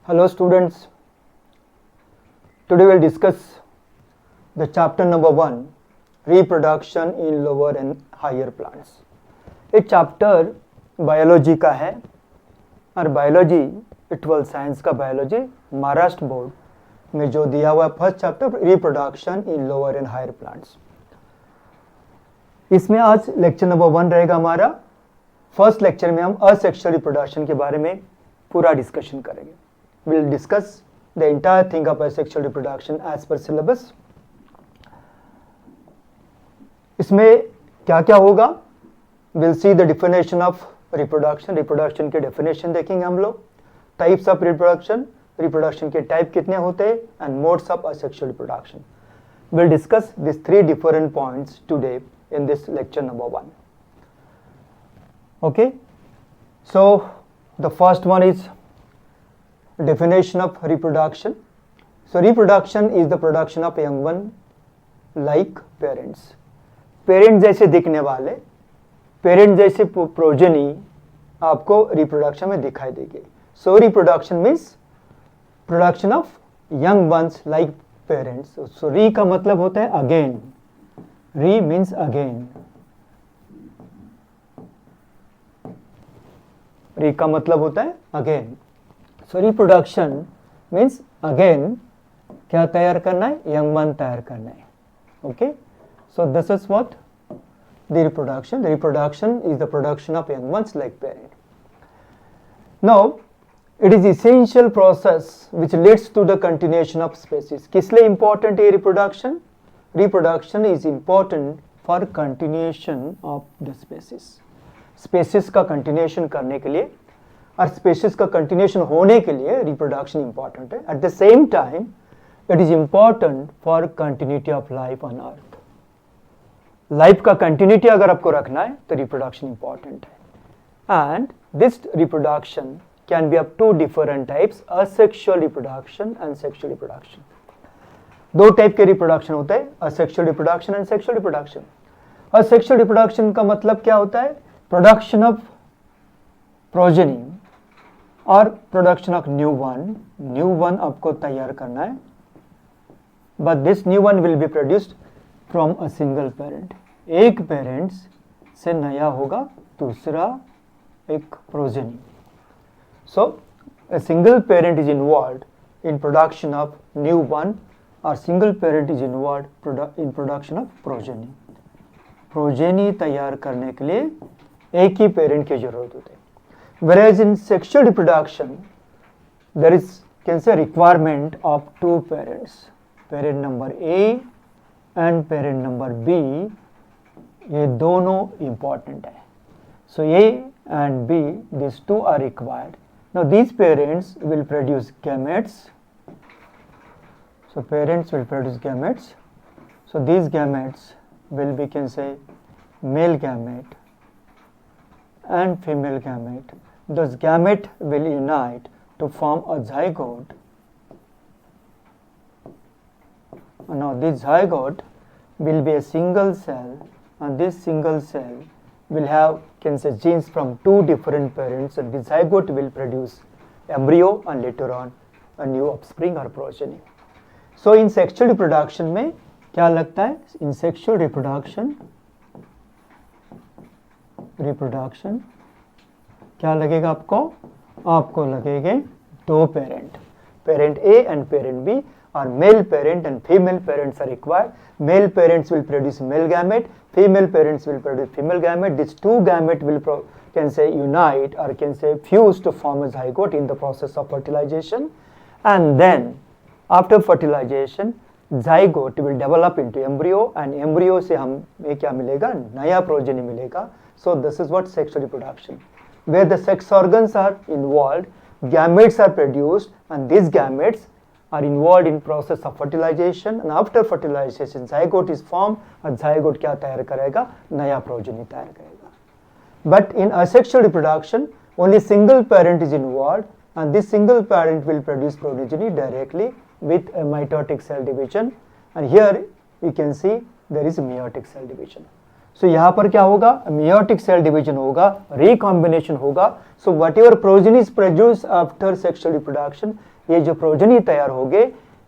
Hello students, today we'll discuss the chapter number 1, reproduction in lower and higher plants. ये chapter biology का है और biology 12 science का biology Maharashtra board में जो दिया हुआ first chapter reproduction in lower and higher plants. इसमें आज लेक्चर नंबर 1 रहेगा हमारा. फर्स्ट लेक्चर में हम असेक्सुअल रिप्रोडक्शन के बारे में पूरा डिस्कशन करेंगे. We'll discuss the entire thing of asexual reproduction as per syllabus. इसमें क्या क्या होगा? We'll see the definition of reproduction. Reproduction के definition देखेंगे हम लोग. Types of reproduction. Reproduction के type कितने होते हैं? And modes of asexual reproduction. We'll discuss these 3 different points today in this lecture number 1. Okay. So the first one is definition of reproduction. So reproduction is the production of young one like parents. Parent जैसे दिखने वाले, parent जैसे progeny आपको reproduction में दिखाई देगी. So reproduction means production of young ones like parents. So re का मतलब होता है अगेन. री मीन्स अगेन. री का मतलब होता है again. So reproduction means again क्या तैयार करना है? यंग वन तैयार करना है. Okay. So this is what the reproduction. The reproduction is the production of young ones like parent. Now it is essential process which leads to the continuation of species. किस लिए important है reproduction? Reproduction is important for continuation of the species. Species का continuation करने के लिए और species का continuation होने के लिए रिप्रोडक्शन इंपॉर्टेंट है. Eight the same time it is important for continuity of life on earth. Life का कंटिन्यूटी अगर आपको रखना है तो रिप्रोडक्शन इंपॉर्टेंट है. And this reproduction can B of 2 different types, asexual reproduction and sexual reproduction. 2 type के reproduction होते हैं, asexual reproduction and sexual reproduction. Asexual reproduction का मतलब क्या होता है? प्रोडक्शन ऑफ प्रोजेनी और प्रोडक्शन ऑफ न्यू वन आपको तैयार करना है. But this new one will be produced from a single parent. एक पेरेंट्स से नया होगा दूसरा एक progeny. So a single parent is involved in production of new one और single parent is involved in production of progeny. Progeny तैयार करने के लिए एक ही पेरेंट की जरूरत होती है. Whereas in sexual reproduction, there is can say requirement of 2 parents, parent number A and parent number B. ये दोनों important है. So A and B, these 2 are required. Now these parents will produce gametes. So parents will produce gametes. So these gametes will be can say male gamete and female gamete. Those gamete will unite to form a zygote. Now this zygote will be a single cell, and this single cell will have can say genes from 2 different parents, and the zygote will produce embryo and later on a new offspring or progeny. So in sexual reproduction में क्या लगता है? In sexual reproduction क्या लगेगा आपको? आपको लगेंगे 2 parent, parent A and parent B, और male parent and female parents are required. Male parents will produce male gamete, female parents will produce female gamete. These 2 gamete will can say unite or can say fuse to form a zygote in the process of fertilization, and then after fertilization zygote will develop into embryo, and embryo से हमें क्या मिलेगा? नया progeny मिलेगा. So this is what sexual reproduction, where the sex organs are involved, gametes are produced, and these gametes are involved in process of fertilization, and after fertilization zygote is formed, and zygote क्या तैयार करेगा? नया progeny तैयार करेगा. But in asexual reproduction only single parent is involved, and this single parent will produce progeny directly with a mitotic cell division, and here we can see there is meiotic cell division. So यहाँ पर क्या होगा? meiotic cell division होगा, recombination होगा. So whatever progeny is produced after sexual reproduction, ये जो progeny तैयार होंगे,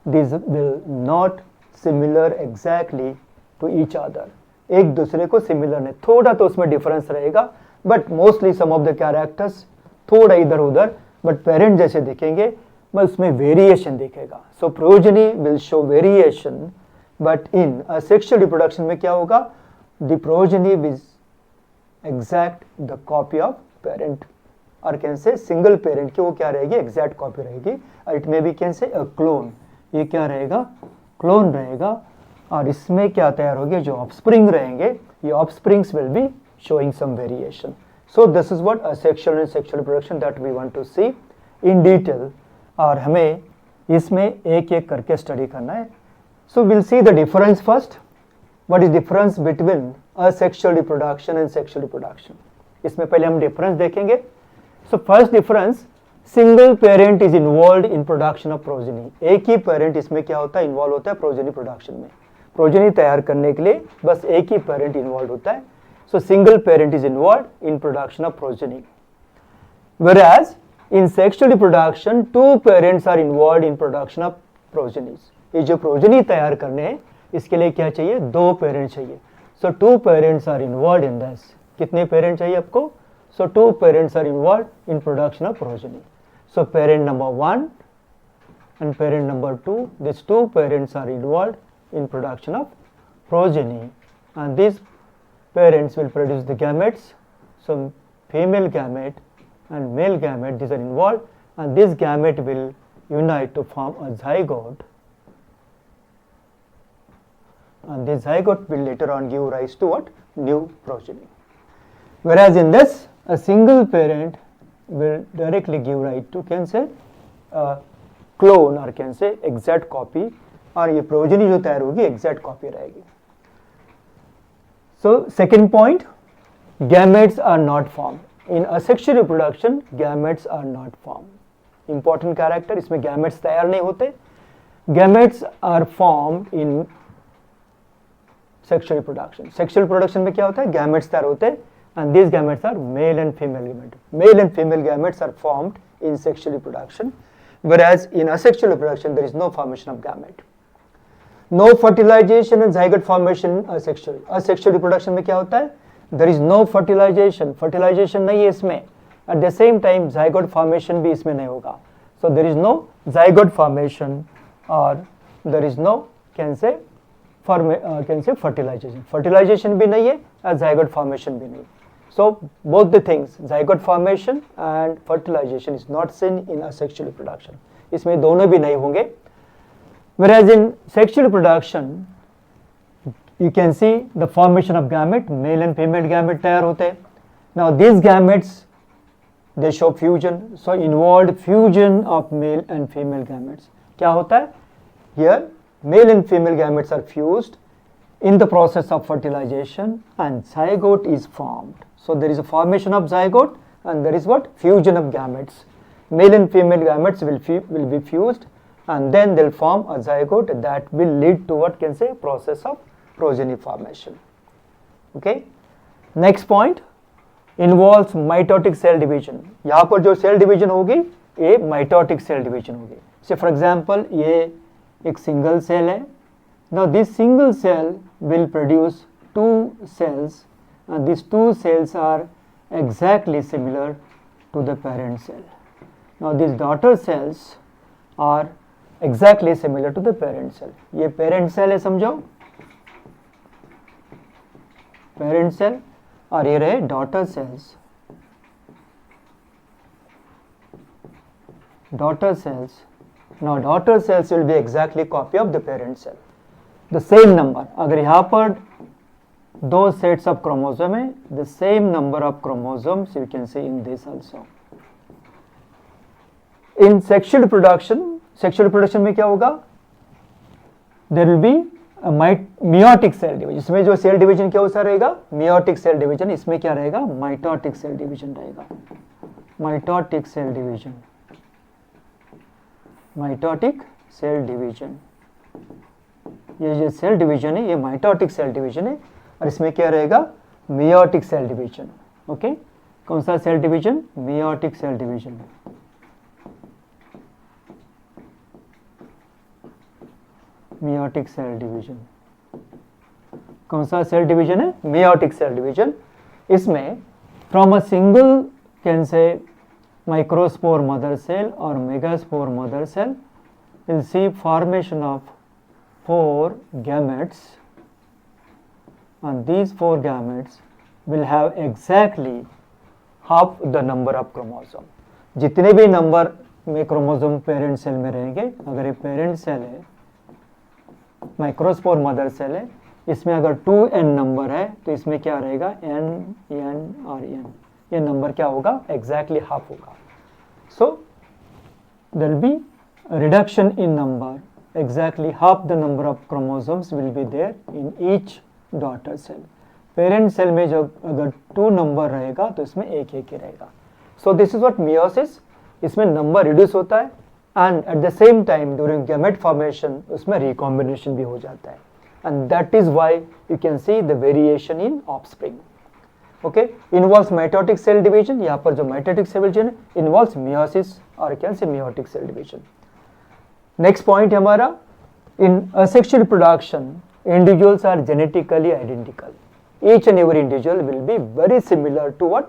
this will not similar exactly to each other, एक दूसरे को सिमिलर नहीं, थोड़ा तो उसमें डिफरेंस रहेगा, but mostly some of the characters थोड़ा इधर उधर, बट पेरेंट जैसे दिखेंगे, बस उसमें वेरिएशन दिखेगा. So progeny will show variation, but in sexual reproduction में क्या होगा, the progeny will exact the copy of parent, और कैन से सिंगल पेरेंट की वो क्या रहेगी, एग्जैक्ट कॉपी रहेगी. It may be can say a clone, ये क्या रहेगा, क्लोन रहेगा. और इसमें क्या तैयार होगी, जो ऑफस्प्रिंग रहेंगे, ये offsprings will be showing some variation. So this is what asexual and sexual reproduction that we want to see in detail. और हमें इसमें एक एक करके स्टडी करना है. So we'll see the difference first. What is difference between asexual reproduction and sexual reproduction? इसमें पहले हम difference देखेंगे. So first difference, single parent is involved in production of progeny. एक ही parent इसमें क्या होता है, involve होता है progeny production में. progeny तैयार करने के लिए बस एक ही parent involved होता है. So single parent is involved in production of progeny. Whereas in sexual reproduction, two parents are involved in production of progenies. ये जो progeny तैयार करने हैं, इसके लिए क्या चाहिए, दो parents चाहिए. So two parents are involved in this. कितने parents चाहिए आपको? So two parents are involved in production of progeny. So parent number 1 and parent number 2, these two parents are involved in production of progeny, and these parents will produce the gametes. So female gamete and male gamete, these are involved, and this gamete will unite to form a zygote, and this zygote will later on give rise to what, new progeny. Whereas in this, a single parent will directly give rise to, can say, a clone or can say exact copy, और ये progeny जो तैयार होगी exact copy रहेगी. So second point, gametes are not formed. In asexual reproduction, gametes are not formed. Important character, इसमें gametes तैयार नहीं होते. Gametes are formed in sexual reproduction. Sexual reproduction में क्या होता है, gametes तैयार होते हैं, and these gametes are male and female gametes. Male and female gametes are formed in sexual reproduction, whereas in asexual reproduction there is no formation of gamete. No fertilization and zygote formation asexual. Asexual reproduction में क्या होता है, there is no fertilization, fertilization नहीं है इसमें. At the same time zygote formation भी इसमें नहीं होगा. So there is no zygote formation or there is no can say fertilization. Fertilization भी नहीं है और zygote formation भी नहीं. So both the things, zygote formation and fertilization is not seen in asexual reproduction. इसमें दोनों भी नहीं होंगे. Whereas in sexual reproduction, you can see the formation of gamete, male and female gamete तैयार होते हैं. Now these gametes, they show fusion, so involved fusion of male and female gametes. क्या होता है? Here, male and female gametes are fused in the process of fertilization and zygote is formed. So there is a formation of zygote and there is what? Fusion of gametes. Male and female gametes will be fused, and then they'll form a zygote that will lead to what can say process of progeny formation. Okay. Next point involves mitotic cell division. यहाँ पर जो cell division होगी ये mitotic cell division होगी. Say for example ये एक single cell है. Now this single cell will produce two cells, and these two cells are exactly similar to the parent cell. Now these daughter cells are exactly similar to the parent cell. ये parent cell है समझो, parent cell, और ये रहे daughter cells. Daughter cells. Now daughter cells will be exactly copy of the parent cell. The same number. अगर यहाँ पर दो sets of chromosome है, the same number of chromosomes you can see in this also. In sexual reproduction में क्या होगा, there will be a meiotic cell division. इसमें जो cell division क्या होता रहेगा, meiotic cell division. इसमें क्या रहेगा, mitotic cell division रहेगा. Mitotic cell division. Mitotic cell division. ये जो cell division है ये mitotic cell division है, और इसमें क्या रहेगा, meiotic cell division. ओके, कौन सा cell division, meiotic cell division. Meiotic cell division. कौन सा सेल डिवीजन है? Meiotic cell division. इसमें from a single can say microspore mother cell और megaspore mother cell will see formation of 4 gametes, and these 4 gametes will have exactly half the number of chromosome। जितने भी number में chromosome parent cell में रहेंगे, अगर ये parent cell है, microspore mother cell है, इसमें अगर 2n नंबर है तो इसमें क्या रहेगा? n और n, ये नंबर क्या होगा? एग्जैक्टली हाफ होगा। So there will be reduction in number, exactly half the number of chromosomes will be there in each daughter cell। Parent cell में जो अगर 2 नंबर रहेगा तो इसमें एक ही रहेगा। So this is what meiosis, इसमें नंबर रिड्यूस होता है and at the same time during gamete formation उसमें रिकॉम्बिनेशन भी हो जाता है, and that is why you can see the variation in offspring. Okay, involves mitotic cell division. यहाँ पर जो mitotic cell division involves meiosis और can say meiotic cell division. Next point है हमारा, in asexual reproduction individuals are genetically identical, each and every individual will be very similar to what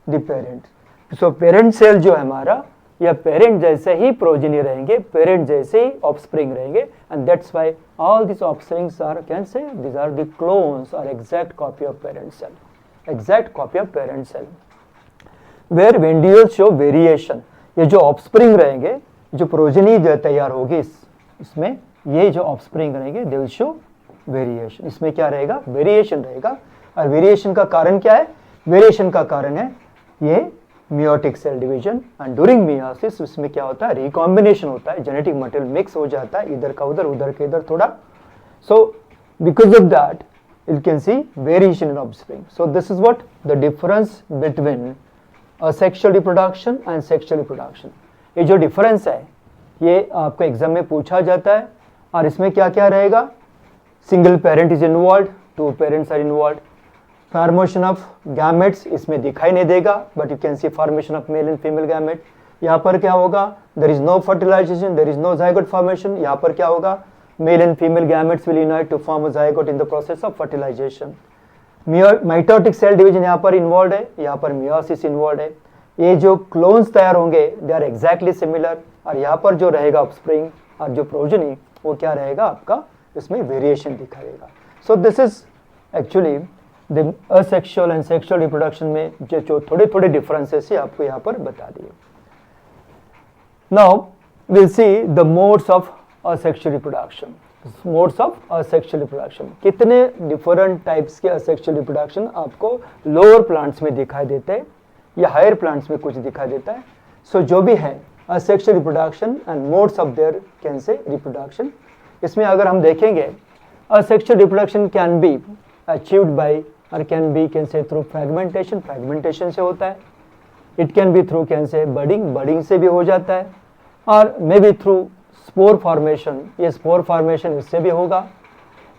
the parent. So parent cell जो है हमारा, या parent जैसे ही progeny रहेंगे, parent जैसे ही ऑफस्प्रिंग रहेंगे, and that's why all this offsprings are can say these are the clones और exact copy of parent cell, exact copy of parent cell, where individuals show variation. ये जो offspring रहेंगे, जो progeny जो तैयार होगी इसमें, ये जो ऑफस्प्रिंग रहेंगे दे विल शो वेरिएशन। इसमें क्या रहेगा? वेरिएशन रहेगा। और वेरिएशन का कारण क्या है? वेरिएशन का कारण है ये meiotic cell division, and during meiosis इसमें क्या होता है? रिकॉम्बिनेशन होता है, जेनेटिक मटेरियल मिक्स हो जाता है, इधर का उधर, उधर के इधर थोड़ा। So because of that you can see variation in offspring। So this is what the difference between asexual reproduction and sexual reproduction। ये जो डिफरेंस है ये आपको एग्जाम में पूछा जाता है, और इसमें क्या क्या रहेगा? Single parent is involve, 2 parents are involve, formation of gametes इसमें दिखाई नहीं देगा, but you can see formation of male and female gamete. यहाँ पर क्या होगा? There is no fertilization, there is no zygote formation. यहाँ पर क्या होगा? Male and female gametes will unite to form a zygote in the process of fertilization. Mitotic cell division यहाँ पर इन्वॉल्व है, यहाँ पर मियोसिस इन्वॉल्व है। ये जो क्लोन्स तैयार होंगे दे आर एग्जैक्टली सिमिलर, और यहाँ पर जो रहेगा ऑफस्प्रिंग और जो प्रोजेनी वो क्या रहेगा आपका? इसमें वेरिएशन दिखाएगा। सो this is actually the asexual and sexual reproduction में जो थोड़े थोड़े डिफरेंसेस है आपको यहाँ पर बता दिए। Now will see the modes of asexual reproduction. Modes of asexual reproduction, कितने डिफरेंट टाइप्स के असेक्सुअल रिप्रोडक्शन आपको लोअर प्लांट्स में दिखाई देते हैं या हायर प्लांट्स में कुछ दिखाई देता है। सो जो भी है asexual reproduction and modes of their can say reproduction, इसमें अगर हम देखेंगे asexual reproduction can be achieved by और can be can say through fragmentation, fragmentation से होता है। It can be through can say budding, budding से भी हो जाता है, और may be through spore formation, ये स्पोर फॉर्मेशन इससे भी होगा।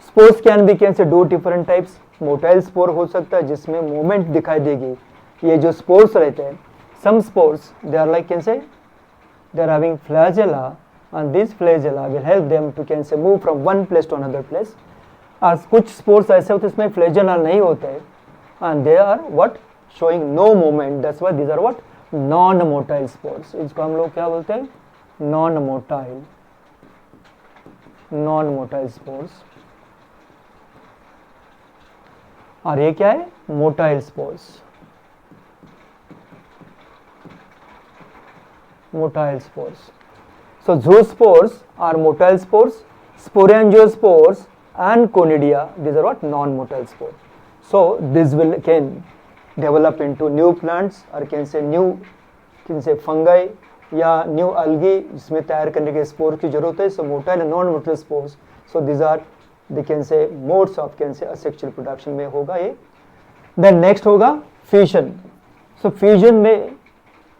स्पोर्स कैन बी कैन से 2 डिफरेंट टाइप्स, मोटाइल स्पोर हो सकता है जिसमें मूवमेंट दिखाई देगी। ये जो स्पोर्स रहते हैं, some spores they are like can say they are having flagella, and these flagella will help them to can say move from one place to another place। as कुछ स्पोर्स ऐसे होते हैं इसमें flagella नहीं होते, and they are what showing no movement, that's why these are what non motile spores। इसको हम लोग क्या बोलते हैं? non motile spores। और ये क्या है? Motile spores, motile spores। So zoospores are motile spores, sporangiospores and conidia, these are what non-motile spores। So this will can develop into new plants or can say new can say fungi या new algae जिसमें तैयार करने के spore की जरूरत है। So motile and non-motile spores, so these are they can say modes of can say asexual reproduction में होगा ये। Then next होगा fission। So fission में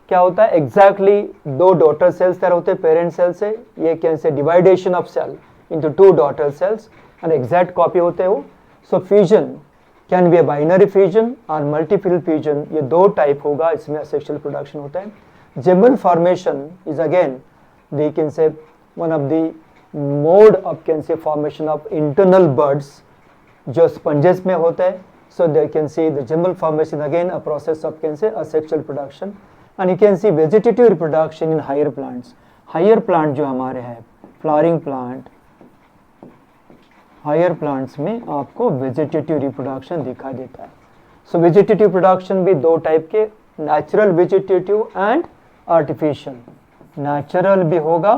क्या होता है? एग्जैक्टली 2 डॉटर सेल्स तैयार होते हैं पेरेंट सेल से, ये can say divideation of cell into 2 daughter cells and exact copy होते हैं वो। So fusion can be a binary fusion और मल्टीपल फ्यूजन, ये 2 टाइप होगा, इसमें असेक्सुअल प्रोडक्शन होता है। Gemmule formation is again the can say one of the mode of can say formation of internal buds जो स्पंजेस में होता है. So they can see the gemmule formation again a process of can say asexual production. And you can see vegetative reproduction in higher plants. Higher plant जो हमारे हैं flowering plant, higher plants में आपको vegetative reproduction दिखाई देता है. सो vegetative production भी दो टाइप के, natural vegetative and artificial. Natural भी होगा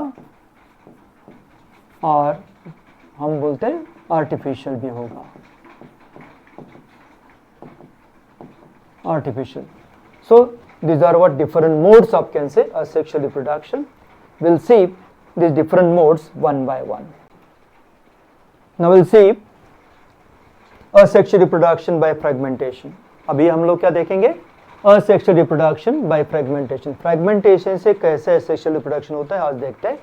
और हम बोलते हैं आर्टिफिशियल भी होगा. Artificial. So these are what different modes of can say asexual reproduction. We'll see these different modes one by one. Now we'll see asexual reproduction by fragmentation. अभी हम लोग क्या देखेंगे? asexual reproduction by fragmentation. fragmentation से कैसे asexual reproduction होता है आज देखते हैं.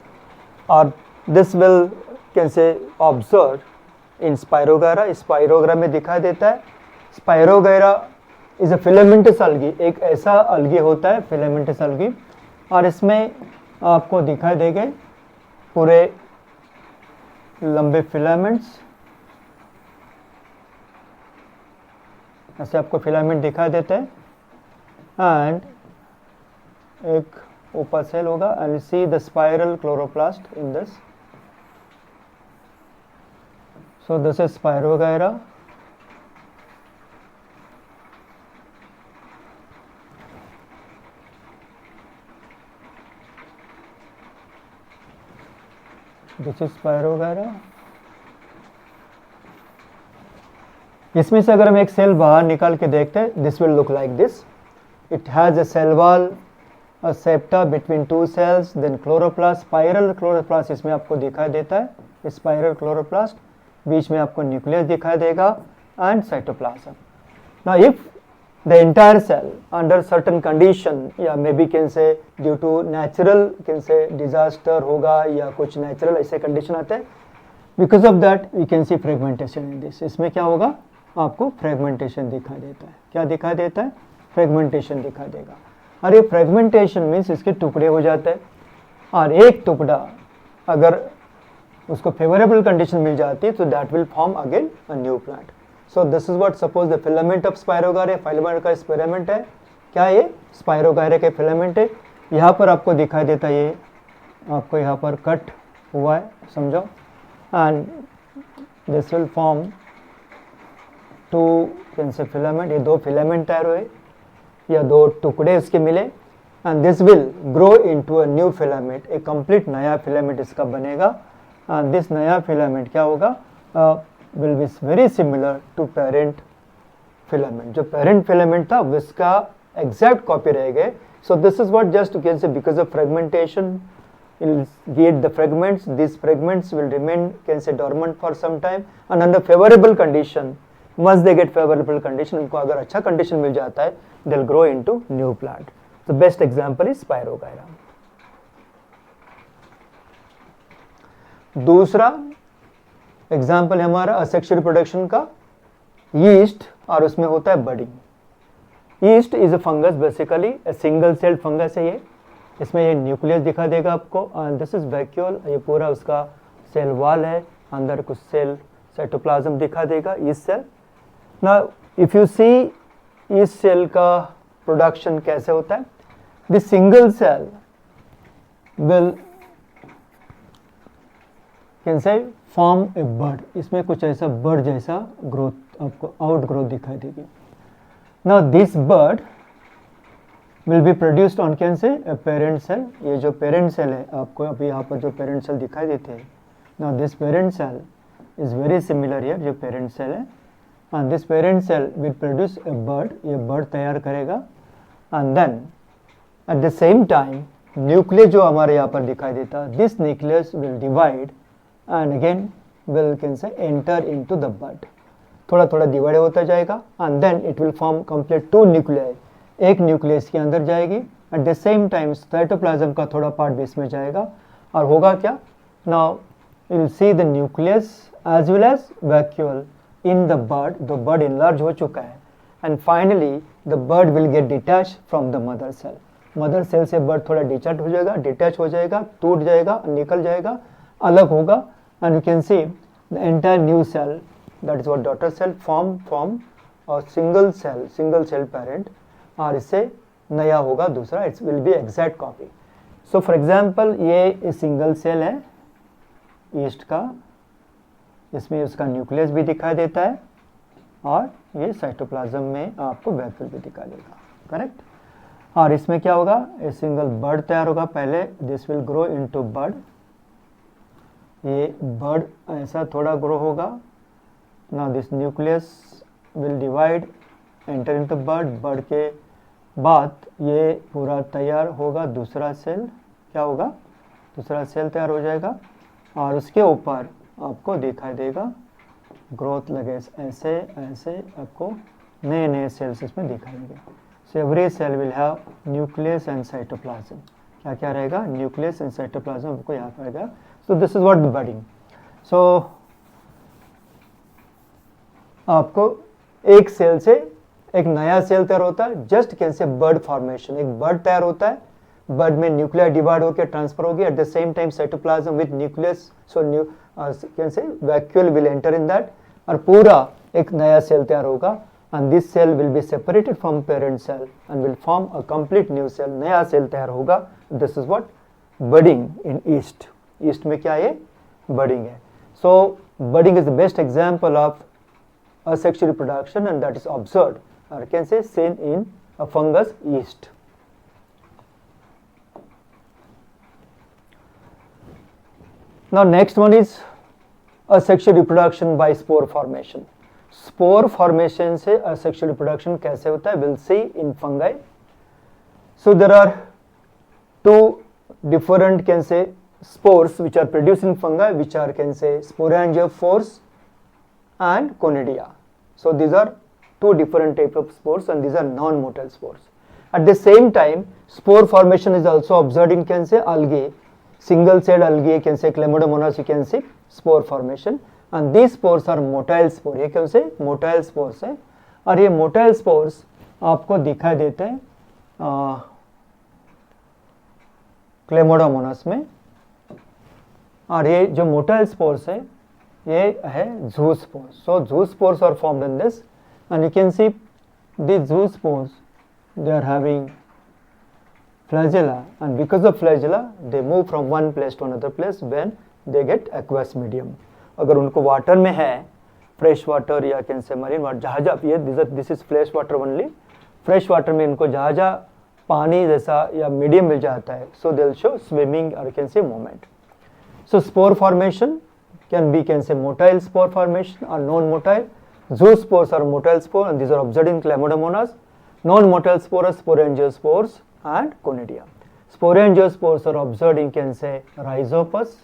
और this will can say observe in Spirogyra. Spirogyra में दिखाई देता है. Spirogyra is a filamentous algae. एक ऐसा अलगी होता है फिलामेंटस अलगी और इसमें आपको दिखाई देंगे पूरे लंबे फिलामेंट्स. ऐसे आपको फिलामेंट दिखाई देते हैं एंड एक ऊपर सेल होगा and see the spiral chloroplast in this. So this is spirogyra. This is spirogyra. इसमें से अगर हम एक सेल बाहर निकाल के देखते हैं this will look like this. It has a cell wall, a septa between two cells, then chloroplast, spiral chloroplast इसमें आपको दिखाई देता है. स्पाइरल क्लोरोप्लास्ट, बीच में आपको न्यूक्लियस दिखाई देगा and cytoplasm. Now if the entire cell under certain condition या may be can say due to natural can say disaster होगा या कुछ नेचुरल ऐसे कंडीशन आते हैं, because of that we can see fragmentation in this. इसमें क्या होगा आपको फ्रेगमेंटेशन दिखाई देता है. क्या दिखाई देता है? फ्रेगमेंटेशन दिखाई देगा. और ये फ्रेगमेंटेशन मीन्स इसके टुकड़े हो जाते हैं और एक टुकड़ा अगर उसको फेवरेबल कंडीशन मिल जाती है तो that will form again a new plant. So this is what suppose the filament of Spirogyra. Filament का एक्सपेरिमेंट है. क्या ये स्पायरोगायरा के फिलामेंट है. यहाँ पर आपको दिखाई देता है, ये आपको यहाँ पर कट हुआ है समझो and this will form two can say filament. ये दो फिलामेंट तैयार हुए या दो टुकड़े इसके मिले and this will grow into a new filament. एक कंप्लीट नया फिलामेंट इसका बनेगा एंड दिस नया फिलामेंट क्या होगा will be very similar to parent filament. जो parent filament था उसका exact copy रहेगा. So this is what just you can say because of fragmentation will get the fragments. These fragments will remain can say dormant for some time and under favorable condition, once they get favorable condition, उनको अगर अच्छा condition मिल जाता है they'll grow into new plant. The best example is Spirogyra. दूसरा example है हमारा asexual reproduction का yeast और उसमें होता है budding. Yeast is a fungus, basically a single celled fungus है ये. इसमें ये न्यूक्लियस दिखा देगा आपको एंड दिस इज वैक्यूल. ये पूरा उसका सेल वॉल है, अंदर कुछ सेल साइटोप्लाज्म दिखा देगा इस cell. Now if you see इस सेल का प्रोडक्शन कैसे होता है. This single cell will can say form a bud. इसमें कुछ ऐसा बर्ड जैसा ग्रोथ आपको आउट ग्रोथ दिखाई देगी. Now this bird will be produced on can say a parent cell. ये जो पेरेंट सेल है आपको अभी यहाँ पर जो पेरेंट सेल दिखाई देते हैं. Now this parent cell is very similar here. जो पेरेंट सेल है and this parent cell will produce a bud. ये बर्ड तैयार करेगा and then at the same time nucleus जो हमारे यहाँ पर दिखाई देता है, this nucleus will divide and again will can say enter into the bud. थोड़ा थोड़ा डिवाइड होता जाएगा and then it will form complete two nuclei. एक न्यूक्लियस के अंदर जाएगी at the same time cytoplasm का थोड़ा पार्ट भी इसमें जाएगा और होगा क्या. now you will see the nucleus as well as vacuole in the bud. the bud enlarge हो चुका है and finally the bud will get detached from the mother cell. Mother cell से बर्ड थोड़ा डिटैच हो जाएगा, टूट जाएगा, निकल जाएगा अलग होगा, and you can see the entire new cell, that is what daughter cell form और सिंगल सेल पेरेंट, और इससे नया होगा दूसरा, it's will be exact copy. So for example ये सिंगल सेल है ईस्ट का, इसमें उसका न्यूक्लियस भी दिखाई देता है और ये साइटोप्लाज्म में आपको वेफल भी दिखाई देगा, करेक्ट. और इसमें क्या होगा, ए सिंगल बर्ड तैयार होगा पहले, this will grow into bird, ये बर्ड ऐसा थोड़ा ग्रो होगा. Now this nucleus will divide enter into bird के बाद ये पूरा तैयार होगा दूसरा सेल, क्या होगा, दूसरा सेल तैयार हो जाएगा और उसके ऊपर आपको दिखाई देगा ग्रोथ लगे, ऐसे ऐसे आपको नए नए सेल्स इसमें दिखाई देंगे. So every cell will have nucleus and cytoplasm, क्या क्या रहेगा, न्यूक्लियस एंड साइटोप्लाज्म आपको यहाँ पर रहेगा. So this is what budding. So आपको एक सेल से एक नया सेल तैयार होता है, just can say bud formation, एक बर्ड तैयार होता है, बर्ड में न्यूक्लियर डिवाइड होकर ट्रांसफर होगी, at the same time cytoplasm with nucleus, so can say vacuole will enter in that, और पूरा एक नया सेल तैयार होगा, and this cell will be separated from parent cell and will form a complete new cell, नया cell तैयार होगा. This is what budding in yeast. East में क्या है, बडिंग है. So budding is the best example of asexual reproduction, and that is observed, or can say seen in a fungus yeast. Now next one is asexual reproduction by spore formation. Spore formation से asexual reproduction कैसे होता है, we'll see in fungi. So there are two different, can say, spores which are produced in fungi, which are, can say, sporangiophores and conidia. So these are two different types of spores, and these are non-motile spores. At the same time, spore formation is also observed in, can say, algae, single celled algae, can say Chlamydomonas, you can see spore formation, and these spores are motile spore. ये क्या से motile spores है, और ये motile spores आपको दिखाई देते हैं Chlamydomonas में, और ये जो motile spores है ये है zoospores. So zoospores are formed in this, and you can see these zoospores, they are having flagella, and because of flagella they move from one place to another place when they get aqueous medium. अगर उनको water में है, fresh water या can say marine water, जहाँ जहाँ ये this is fresh water only, fresh water में इनको जहाँ जहाँ पानी जैसा या मीडियम मिल जाता है, so they will show swimming और कैन से movement. So spore formation can be, can say, motile spore formation or non-motile. Zoospores are motile spore, and these are observed in Chlamydomonas. Non-motile spores, sporangiospores and conidia. Sporangiospores are observed in, can say, Rhizopus.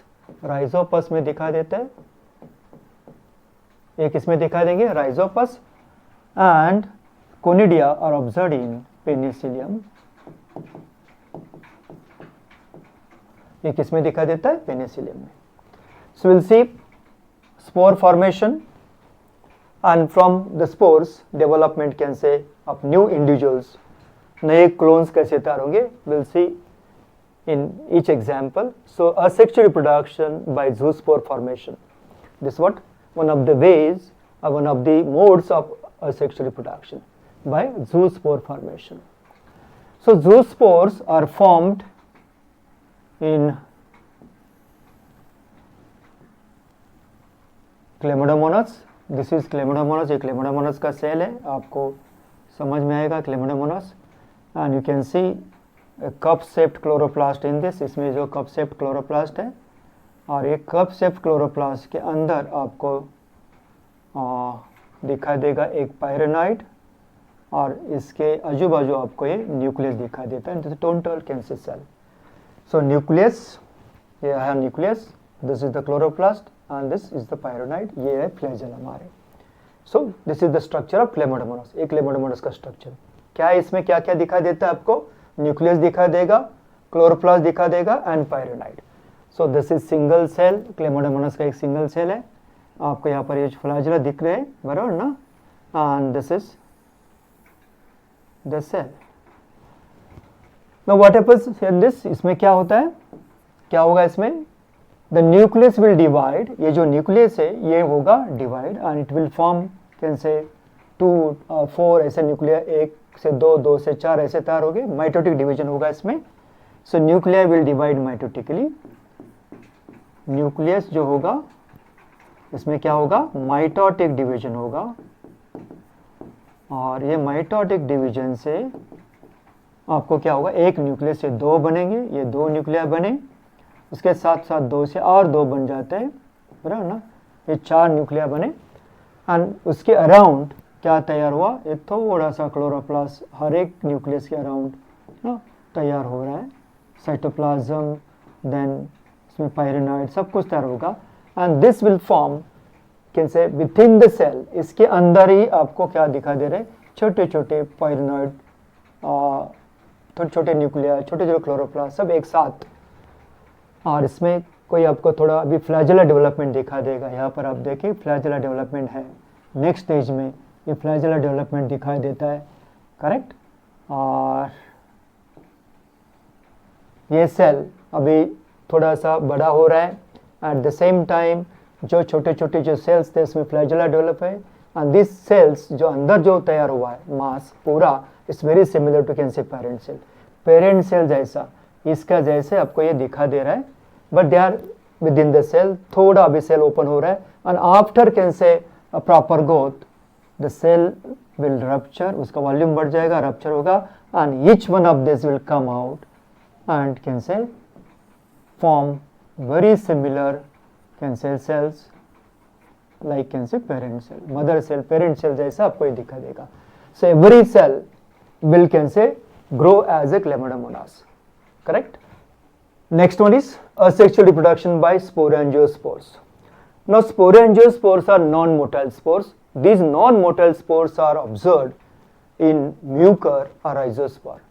Rhizopus में दिखा देते हैं, एक इसमें दिखा देंगे Rhizopus, and conidia are observed in Penicillium. एक इसमें दिखा देता है Penicillium में. So we'll see spore formation, and from the spores development, can say, of new individuals, नए clones कैसे तैयार होंगे, we'll see in each example. So asexual reproduction by zoospore formation, this is what one of the ways or one of the modes of asexual reproduction by zoospore formation. So zoospores are formed in Chlamydomonas. This is Chlamydomonas, ये Chlamydomonas का cell है, आपको समझ में आएगा Chlamydomonas. And you can C cup shaped chloroplast in this, इसमें जो cup shaped chloroplast है, और ये कप शेप्ड क्लोरोप्लास्ट के अंदर आपको दिखाई देगा एक पायरेनाइड, और इसके आजू बाजू आपको ये न्यूक्लियस दिखाई देता है. This total cancer cell. So nucleus, ये है nucleus, this is the chloroplast, and this is the pyronide, ये है flagella हमारे. So this is the structure of Chlamydomonas. एक Chlamydomonas का structure क्या है, इसमें क्या क्या दिखाई देता है आपको, न्यूक्लियस दिखा देगा, क्लोरोप्लास्ट दिखा देगा, and pyrenoid. So this is single cell, Chlamydomonas का एक सिंगल सेल है, आपको यहाँ पर ये फ्लैजेला दिख रहे हैं बराबर ना, and this is the cell. Now what happens in this, इसमें क्या होता है, क्या होगा इसमें, द न्यूक्लियस विल डिवाइड, ये जो न्यूक्लियस है ये होगा divide and it will form can से 2 4 ऐसे न्यूक्लियर, 1 से 2, 2 से 4 ऐसे तैयार हो गए, माइटोटिक डिवीजन होगा इसमें। सो nuclear will divide mitotically, nucleus जो होगा इसमें क्या होगा, माइटोटिक डिवीजन होगा, और ये माइटोटिक डिवीजन से आपको क्या होगा, एक न्यूक्लियस से 2 बनेंगे, ये 2 न्यूक्लियर बने, उसके साथ साथ 2 से और 2 बन जाते हैं, बराबर ना, ये 4 न्यूक्लियर बने। एंड उसके अराउंड क्या तैयार हुआ, ये थोड़ा सा क्लोरोप्लास्ट हर एक न्यूक्लियस के अराउंड ना तैयार हो रहा है, साइटोप्लाज्म, देन इसमें पायरेनॉइड सब कुछ तैयार होगा। And this will form can say within the cell, इसके अंदर ही आपको क्या दिखा दे रहे, छोटे छोटे पायरेनॉइड, छोटे छोटे न्यूक्लियर, छोटे छोटे क्लोरोप्लास्ट सब एक साथ। और इसमें कोई आपको थोड़ा अभी फ्लैजेला डेवलपमेंट दिखा देगा, यहाँ पर आप देखिए फ्लैजेला डेवलपमेंट है, नेक्स्ट स्टेज में ये फ्लैजेला डेवलपमेंट दिखाई देता है, करेक्ट। और ये सेल अभी थोड़ा सा बड़ा हो रहा है, एट द सेम टाइम जो छोटे छोटे जो सेल्स थे इसमें फ्लैजेला डेवलप है, एंड दिस सेल्स जो अंदर जो तैयार हुआ है मास पूरा it's very similar to can say parent cell, parent cell जैसा, इसका जैसे आपको ये दिखा दे रहा है, but they are within the cell, थोड़ा अभी सेल ओपन हो रहा है, and after can say proper growth the cell will rupture, उसका वॉल्यूम बढ़ जाएगा, रप्चर होगा, and each one of this will come out and can say form very similar can say cells like can say parent cell, mother cell parent cell जैसा आपको ये दिखा देगा। So every cell will can say grow as a chlamydomonas, correct. Next one is asexual reproduction by sporangiosperms. Now sporangiosperms are non-motile spores. These non-motile spores are observed in mucor or rhizospore.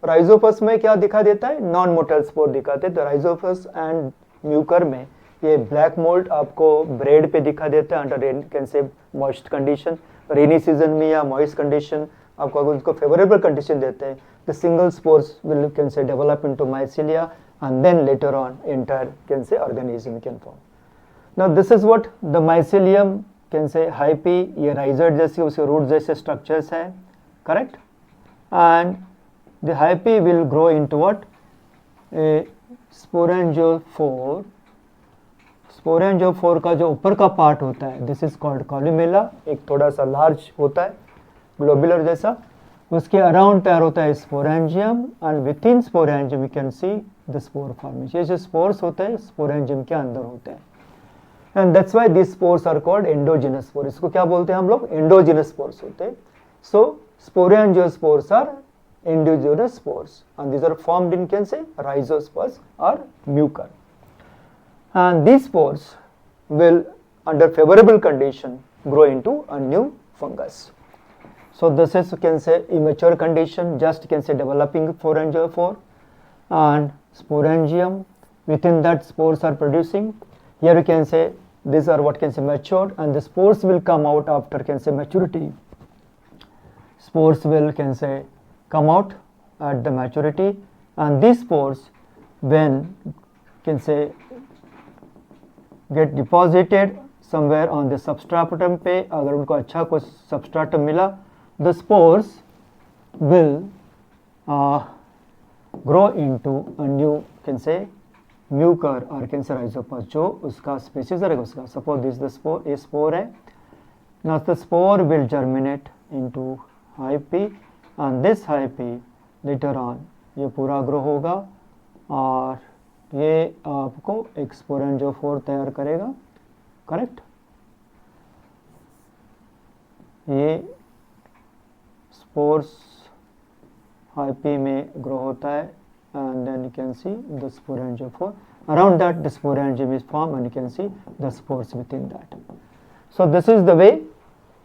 rhizopus में क्या दिखा देता है, non-motile spore दिखाते हैं, तो rhizopus and mucor में ये ब्लैक मोल्ड आपको ब्रेड पे दिखा देता है under can say moist condition, rainy season में या मॉइस्ट कंडीशन आपको अगर उसको फेवरेबल कंडीशन देते हैं, the single spores will can say develop into mycelia and then later on entire can say organism can form. Now this is what the mycelium can say hyphae, ये rhizoid जैसे उसके root जैसे structures है, correct. And the hyphae will grow into what, a sporangiophore, sporangiophore का जो ऊपर का part होता है दिस इज कॉल्ड कॉलुमेला, एक थोड़ा सा लार्ज होता है ग्लोबुलर जैसा, उसके अराउंड तैयार होता है sporangium, and with in sporangium you can see the spore formation, ये जो स्पोर्स होते हैं स्पोरेंजियम के अंदर होते हैं, and that's why this spores are called endogenous spore, इसको क्या बोलते हैं हम लोग, एंडोजिनस स्पोर्स होते हैं। सो sporangiospores are endogenous spores and these are formed in can say rhizospores or mucor, and these spores will under favorable condition grow into a new fungus. So this is can say immature condition, just can say developing sporangiophore and sporangium, within that spores are producing. Here you can say these are what can say matured, and the spores will come out after can say maturity. Spores will can say come out at the maturity, and these spores when can say get deposited somewhere on the substratum पे, अगर उनको अच्छा कुछ substratum मिला, the spores will grow into a new can say mucor or can say rhizopus, जो उसका species रहेगा उसका, suppose this the spore, ये spore है, now the spore will germinate into hyphae, and this hyphae later on ये पूरा grow होगा और ये आपको एक स्पोरेंजियोफोर तैयार करेगा, करेक्ट। ये स्पोर्स हाइपी में ग्रो होता है, and then you can see the sporangiophore, around that the sporangium is formed and you can see the spores within that. So this is the way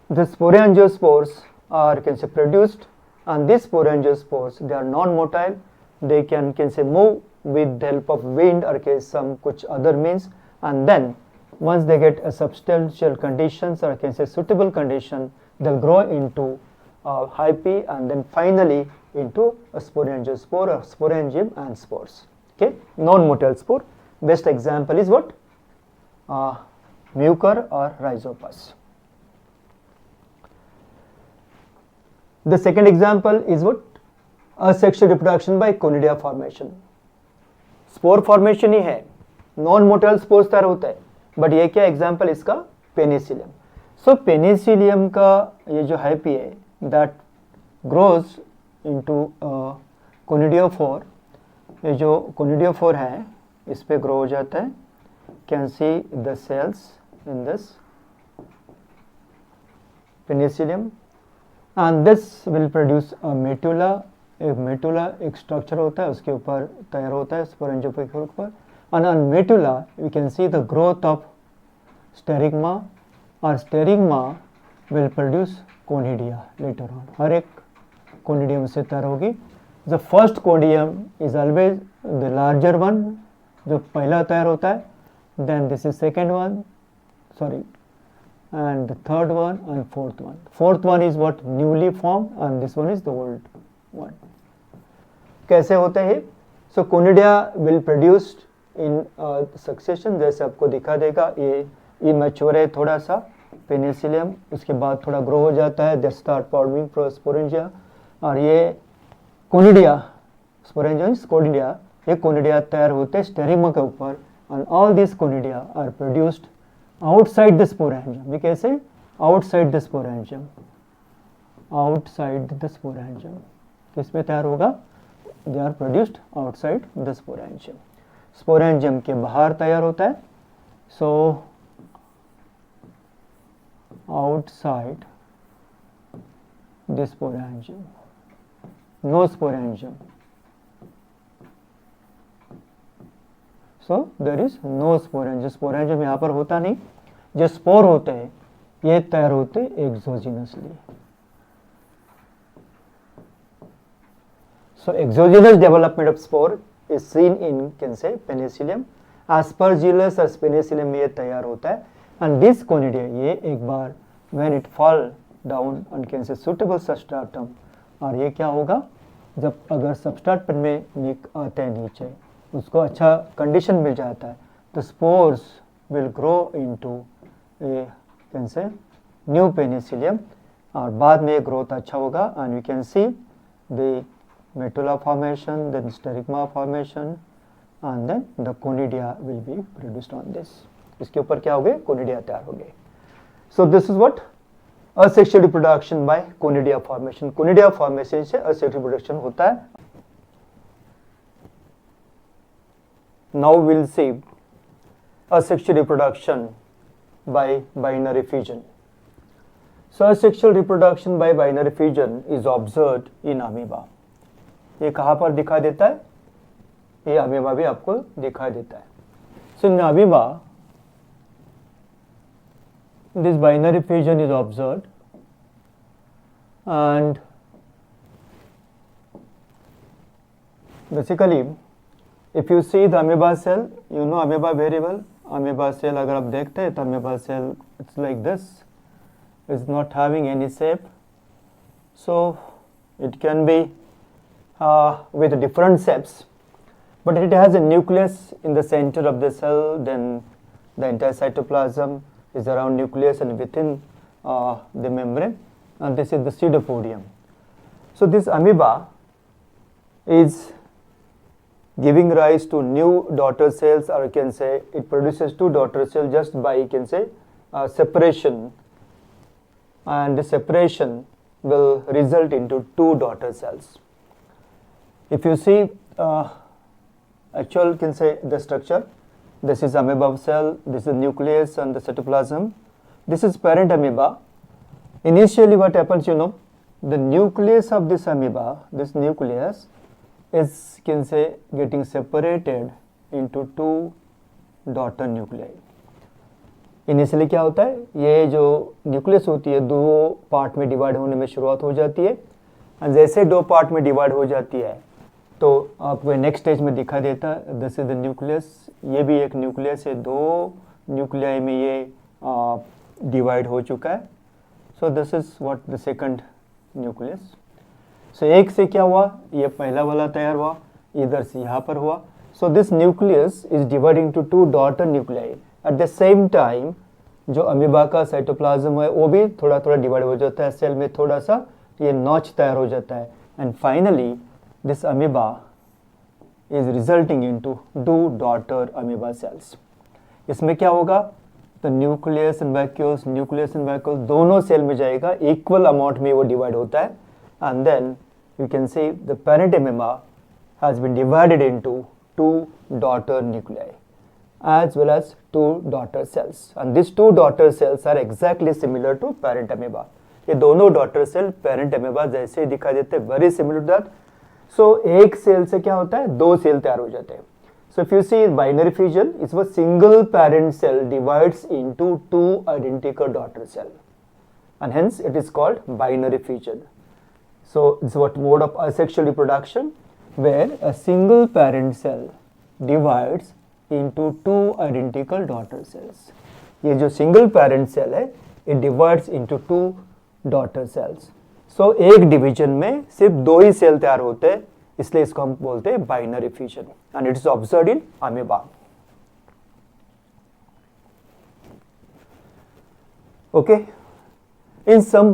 the sporangiospores are can say produced, and these sporangiospores they are non-motile, they can say move with the help of wind or some kuch other means, and then once they get a substantial conditions or can say suitable condition, they'll grow into hyphae and then finally into a sporangiospore or sporangium and spores. Okay, non-motile spore. Best example is what, Mucor और Rhizopus. The second example is what, asexual reproduction by conidia formation. Spore formation ही है, non motile spores तैयार होता है, but ये क्या example इसका, Penicillium. सो Penicillium का ये जो हैपी है दैट ग्रोज इनटू कोनिडियोफोर. ये जो कोनिडियोफोर है इस पे ग्रो हो जाता है. Can see the cells in this penicillium and this will produce a medulla. एक मेटुला एक स्ट्रक्चर होता है, उसके ऊपर तैयार होता है स्पोरेंजियम के ऊपर. and on medulla we can see the growth of sterigma, और स्टेरिग्मा will produce conidia later on. हर एक कोनिडियम से तैयार होगी. the first conidium is always the larger one, जो पहला तैयार होता है. then this is second one, sorry, and the third one and fourth one. Fourth one is what, newly formed, and this one is the old one. कैसे होते हैं? So conidia will produced in succession. जैसे आपको दिखा देगा, ये immature है थोड़ा सा पेनिसिलियम, उसके बाद थोड़ा ग्रो हो जाता है, that start forming sporangia. और ये कोनिडिया, sporangia is कोनिडिया, ये कोनिडिया तैयार होते हैं स्टेरिग्मा के ऊपर. and all these conidia are produced outside the sporangium. We can say outside the sporangium. Outside the sporangium. किसमें तैयार होगा? They are produced outside the sporangium. Sporangium के बाहर तैयार होता है. So outside the sporangium. No sporangium. So there is no sporangium. Sporangium यहाँ पर होता नहीं. जो स्पोर होते हैं ये तैयार होते एक्सोजिनसली. So exogenous development of spore is seen in, can say, penicillium. Aspergillus और penicillium में ये तैयार होता है. And this conidia, ये एक बार when it fall down on, can say, suitable substratum, और ये क्या होगा, जब अगर सबस्ट्रेट में आते हैं नीचे, उसको अच्छा कंडीशन मिल जाता है, तो spores will grow into a, can say, new Penicillium, और बाद में ग्रोथ अच्छा होगा. And you can see the metula formation, then sterigma formation, and then the conidia will be produced on this. इसके ऊपर क्या हो गए, कोनिडिया तैयार हो गए. So this is what asexual reproduction by conidia formation. Conidia formation से asexual reproduction होता है. Now we'll see asexual reproduction by binary fission. So asexual reproduction by binary fission is observed in amoeba. ये कहाँ पर दिखाई देता है? ये अमीबा भी आपको दिखाई देता है. So in amoeba, this binary fission is observed, and basically if you see the amoeba cell, you know amoeba very well. Amoeba cell अगर आप देखते हैं तो amoeba cell, it's like this, it's not having any shape, so it can be with different shapes, but it has a nucleus in the center of the cell. Then the entire cytoplasm is around nucleus and within the membrane, and this is the pseudopodium. So this amoeba is giving rise to new daughter cells, or you can say it produces two daughter cells just by, you can say, separation, and the separation will result into two daughter cells. If you see actual, can say, the structure, this is amoeba cell, this is the nucleus and the cytoplasm. This is parent amoeba. Initially what happens, you know, the nucleus of this amoeba, this nucleus is, can say, getting separated into two daughter nuclei. Initially क्या होता है, ये जो nucleus होती है दो part में divide होने में शुरुआत हो जाती है, और जैसे दो पार्ट में डिवाइड हो जाती है तो आपको नेक्स्ट स्टेज में दिखा देता है, दिस इज द न्यूक्लियस. ये भी एक न्यूक्लियस है, दो न्यूक्लियाई में ये डिवाइड हो चुका है. So this is what the second nucleus. So एक से क्या हुआ, ये पहला वाला तैयार हुआ, इधर से यहाँ पर हुआ. So this nucleus is dividing into two daughter nuclei. At the same time जो अमीबा का साइटोप्लाज्म है वो भी थोड़ा थोड़ा डिवाइड हो जाता है, सेल में थोड़ा सा ये नॉच तैयार हो जाता है, and finally this amoeba is resulting into two daughter amoeba cells. इसमें क्या होगा, तो न्यूक्लियस एंड वैक्यूल्स दोनों सेल में जाएगा, इक्वल अमाउंट में वो डिवाइड होता है, and then you can see the parent amoeba has been divided into two daughter nuclei as well as two daughter cells, and these two daughter cells are exactly similar to parent amoeba. ये दोनों daughter cell parent amoeba जैसे ही दिखाई देते हैं, very similar to that. So एक cell से क्या होता है, दो सेल तैयार हो जाते हैं. So if you see binary fission, it's a single parent cell divides into two identical daughter cell, and hence it is called binary fission. So it's what mode of asexual reproduction, where a single parent cell divides into two identical daughter cells. ये जो single parent cell है, it divides into two daughter cells. So एक division में सिर्फ दो ही cell तैयार होते हैं, इसलिए इसको हम बोलते हैं binary fusion, and it is observed in amoeba. Okay, in some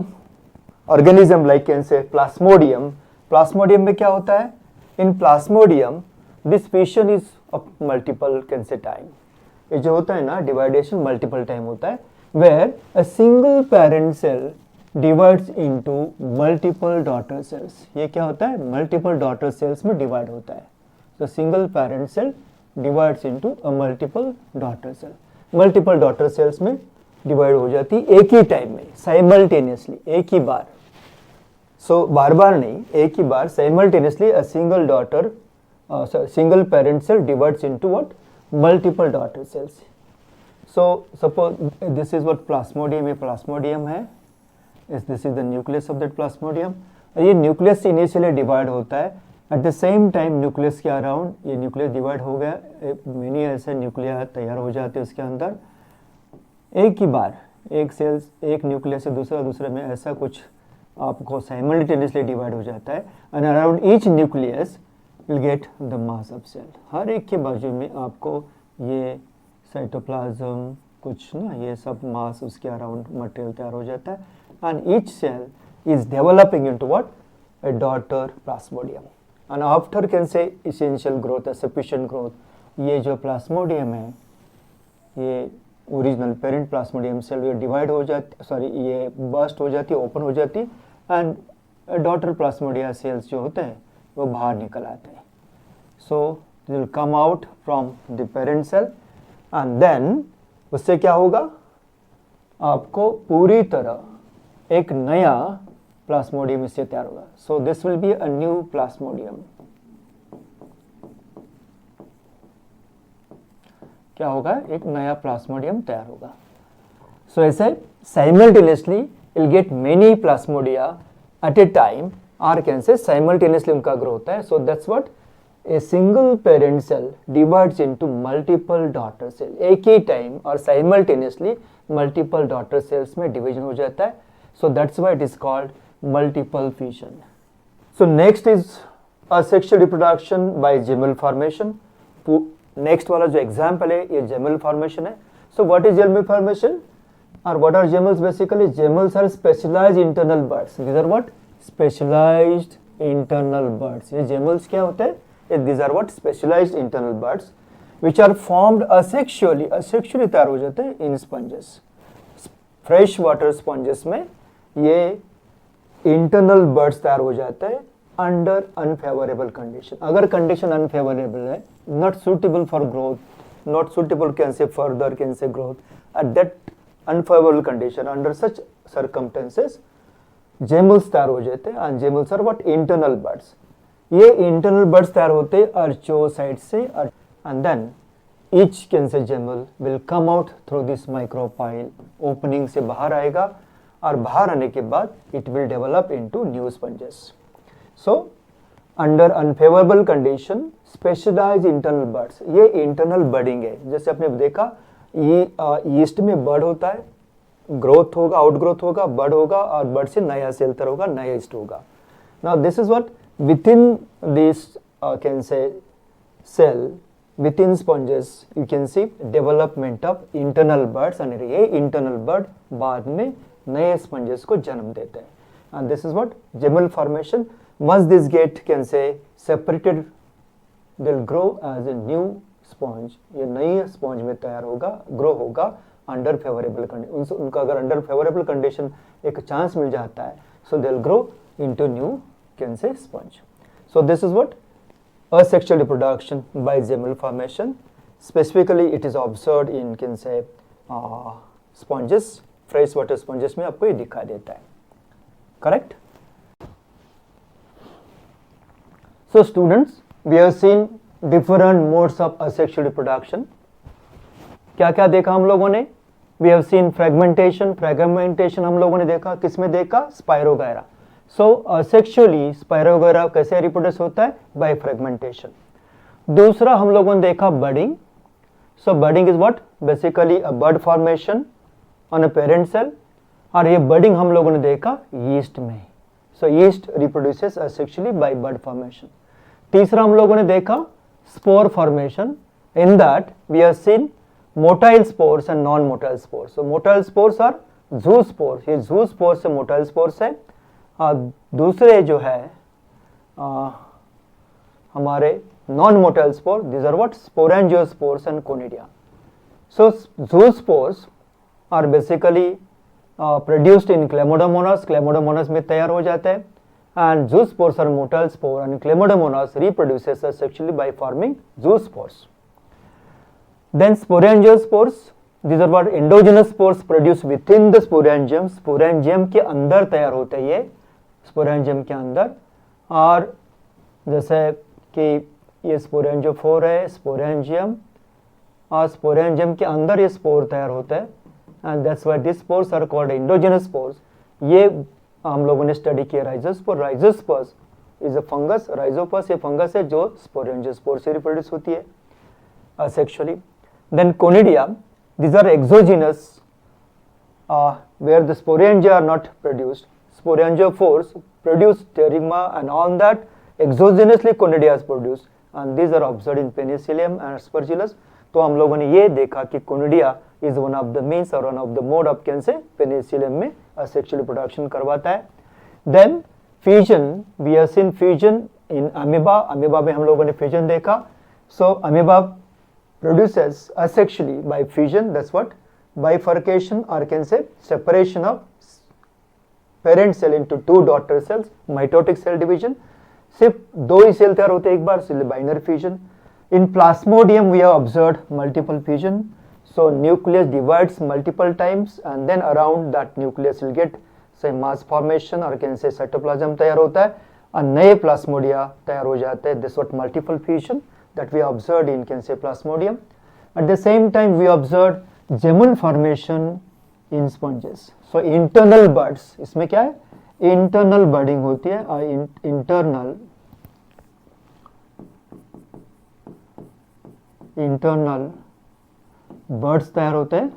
organism like can say plasmodium में क्या होता है, in plasmodium this fission is of multiple can say time. ये जो होता है ना डिवाइडेशन मल्टीपल टाइम होता है, where a single parent cell divides into multiple daughter cells. ये क्या होता है, मल्टीपल daughter cells में डिवाइड होता है. So single parent cell divides into a multiple daughter cell. Multiple daughter cells में डिवाइड हो जाती है एक ही टाइम में, साइमल्टेनियसली, एक ही बार. So बार बार नहीं, एक ही बार simultaneously a single parent cell divides into what, multiple daughter cells. So suppose this is what plasmodium है, this is the nucleus of that plasmodium. ये nucleus इनिशियली डिवाइड होता है, at the same time nucleus के around ये nucleus divide हो गया, mini ऐसे न्यूक्लिया तैयार हो जाते हैं उसके अंदर, एक ही बार एक सेल्स एक न्यूक्लियस से दूसरे में ऐसा कुछ आपको साइमल्टेनियसली डिवाइड हो जाता है, and around each nucleus will get the mass of cell. हर एक के बाजू में आपको ये साइटोप्लाज्म कुछ ना ये सब मास उसके अराउंड मटेरियल तैयार हो जाता है, and each cell is developing into what, a daughter plasmodium, and after can say essential growth, a sufficient growth, ये जो प्लास्मोडियम है ये ओरिजिनल पेरेंट प्लास्मोडियम सेल ये डिवाइड हो जाती, सॉरी ये बर्स्ट हो जाती, ओपन हो जाती, एंड डॉटर प्लास्मोडिया सेल्स जो होते हैं वो बाहर निकल आते हैं. So they will come out from the parent cell, and then उससे क्या होगा, आपको पूरी तरह एक नया प्लास्मोडियम इससे तैयार होगा. So this will be a new plasmodium. क्या होगा, एक नया प्लास्मोडियम तैयार होगा. सो ऐसे simultaneously will get many plasmodia at a time, और कैन से साइमल्टेनियसली उनका ग्रो होता है. So that's what a single parent cell divides into multiple daughter cell, एक ही टाइम और साइमल्टेनियसली मल्टीपल डॉटर सेल्स में डिवीजन हो जाता है. So that's why it is called multiple fusion. So next is asexual reproduction by gemmule formation. Next वाला जो example है ये जेमल फॉर्मेशन है. So what is gemmule formation और what are gemmules? Basically gemmules are specialised internal buds. These are what, specialised internal buds. ये gemmules क्या होते हैं? These are what, specialized internal birds which are formed asexually तैयार हो जाते हैं in sponges. Fresh water sponges में ये इंटरनल बर्ड्स तैयार हो जाते हैं अंडर अनफेवरेबल कंडीशन. अगर कंडीशन अनफेवरेबल है, not suitable for growth, not suitable can say further can say growth, at that unfavourable condition, under such circumstances gemmules तैयार हो जाते हैं. And gemmules are what, internal buds. ये internal buds तैयार होते हैं अर्चोसाइट से, and then each can say gemmule will come out through this micropyle. Opening से बाहर आएगा और बाहर आने के बाद it will develop into new sponges. So under unfavourable condition specialised internal buds, ये इंटरनल बर्डिंग है. जैसे आपने देखा ये ईस्ट में बर्ड होता है, ग्रोथ होगा, आउटग्रोथ होगा, बर्ड होगा, और बर्ड से नया सेल तैयार होगा, नया ईस्ट होगा. Now this is what within this can say cell with in sponges you can C development of internal birds, और ये इंटरनल बर्ड बाद में नए स्पंजेस को जन्म देते हैं. And this is what Gemmell formation. once this get can say separated, they'll grow as a new sponge. ये नई स्पॉन्ज में तैयार होगा, ग्रो होगा अंडर फेवरेबल कंडीशन. उनका अगर अंडर फेवरेबल कंडीशन एक चांस मिल जाता है, so they will grow into new can say sponge. So this is what asexual reproduction by gemal formation. Specifically it is observed in can say sponges, fresh water sponges में आपको ये दिखा देता है. Correct? So students, we have seen different modes of asexual reproduction. क्या क्या देखा हम लोगों ने? We have seen fragmentation. fragmentation हम लोगों ने देखा, किसमें देखा? स्पायरोगायरा. सो सेक्सुअली स्पायरोगायरा कैसे रिप्रोड्यूस होता है? By fragmentation. दूसरा हम लोगों ने देखा budding. So budding is what? Basically a bud formation on a parent cell. और ये बडिंग हम लोगों ने देखा यीस्ट में. So yeast reproduces asexually by bud formation. तीसरा हम लोगों ने देखा spore formation. In that we have seen motile spores and non motile spores. So motile spores are जू स्पोर्स. ये जू स्पोर्स से मोटाइल स्पोर्स है. दूसरे जो है हमारे non motile spore, this are what? Sporangiospores and conidia. So zoospores are basically produced in Chlamydomonas. Chlamydomonas में तैयार हो जाते हैं. And zoospores are motile spore and Chlamydomonas reproduces sexually by forming zoospores. Then sporangiospores, these are what endogenous spores produced within the sporangium. Sporangium के अंदर तैयार होते हैं ये, स्पोरेंजियम के अंदर. और जैसे कि ये स्पोरेंजियोफोर है, स्पोरेंजियम, और स्पोरेंजियम के अंदर ये स्पोर तैयार होते हैं. And that's why this spores are called endogenous spores. ये हम लोगों ने स्टडी किया rhizospore. Rhizospores is a fungus. Rhizopus ये फंगस है जो स्पोरेंजियोस्पोर से रिप्रोड्यूस होती है asexually. Then conidia, these are exogenous where the sporangia are not produced. Sporangiophores produce pterygma, and on that exogenously conidia is produced, and these are observed in Penicillium and Aspergillus. तो हम लोगों ने ये देखा कि conidia is one of the means or one of the mode of can say Penicillium में asexual reproduction करवाता है. Then fusion, we have seen fusion in amoeba. amoeba में हम लोगों ने fusion देखा. So amoeba produces asexually by fusion. That's what? Bifurcation, or can say separation of parent cell into two daughter cells. Mitotic cell division. सिर्फ दो ही cell तैयार होते हैं एक बार, इसलिए binary fusion. In plasmodium we have observed multiple fusion. So nucleus divides multiple times and then around that nucleus will get say mass formation, और can say cytoplasm तैयार होता है और नए प्लास्मोडिया तैयार हो जाते हैं. This what multiple fusion that we observed in can say plasmodium. At the same time we observed gemal formation in sponges. So internal buds, इसमें क्या है? Internal budding होती है और internal buds तैयार होते हैं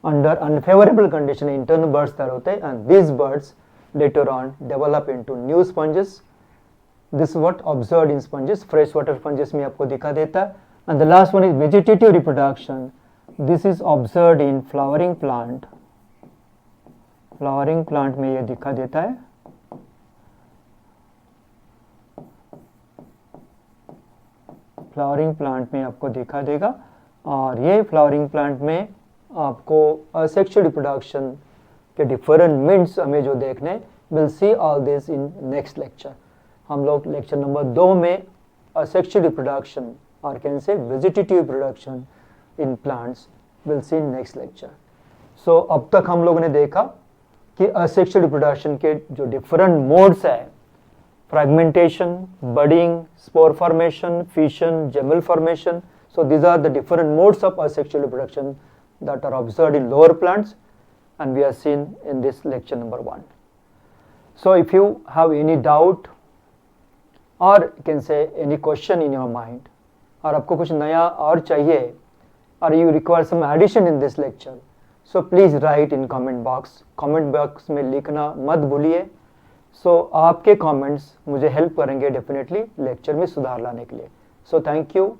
under unfavorable condition. internal buds तैयार होते हैं and these buds later on develop into new sponges. This is what observed in sponges. fresh water sponges में आपको दिखा देता है. And the last one is vegetative reproduction. This is observed in flowering plant. flowering plant में ये दिखा देता है. flowering plant में आपको दिखा देगा. और ये flowering plant में आपको asexual reproduction के different means हमें जो देखने, we'll see all this in next lecture. हम लोग लेक्चर नंबर 2 में asexual reproduction और कैन से vegetative reproduction in plants will see next lecture. So अब तक हम लोगों ने देखा कि asexual reproduction के जो different modes है, fragmentation, budding, spore formation, fission, gemal formation. So these are the different modes of asexual reproduction that are observed in lower plants, and we have seen in this lecture number 1. So if you have any doubt or can say any question in your mind, और आपको कुछ नया और चाहिए, or you require some addition in this lecture, so please write in comment box. comment box में लिखना मत भूलिए. so आपके comments मुझे help करेंगे definitely lecture में सुधार लाने के लिए. so thank you.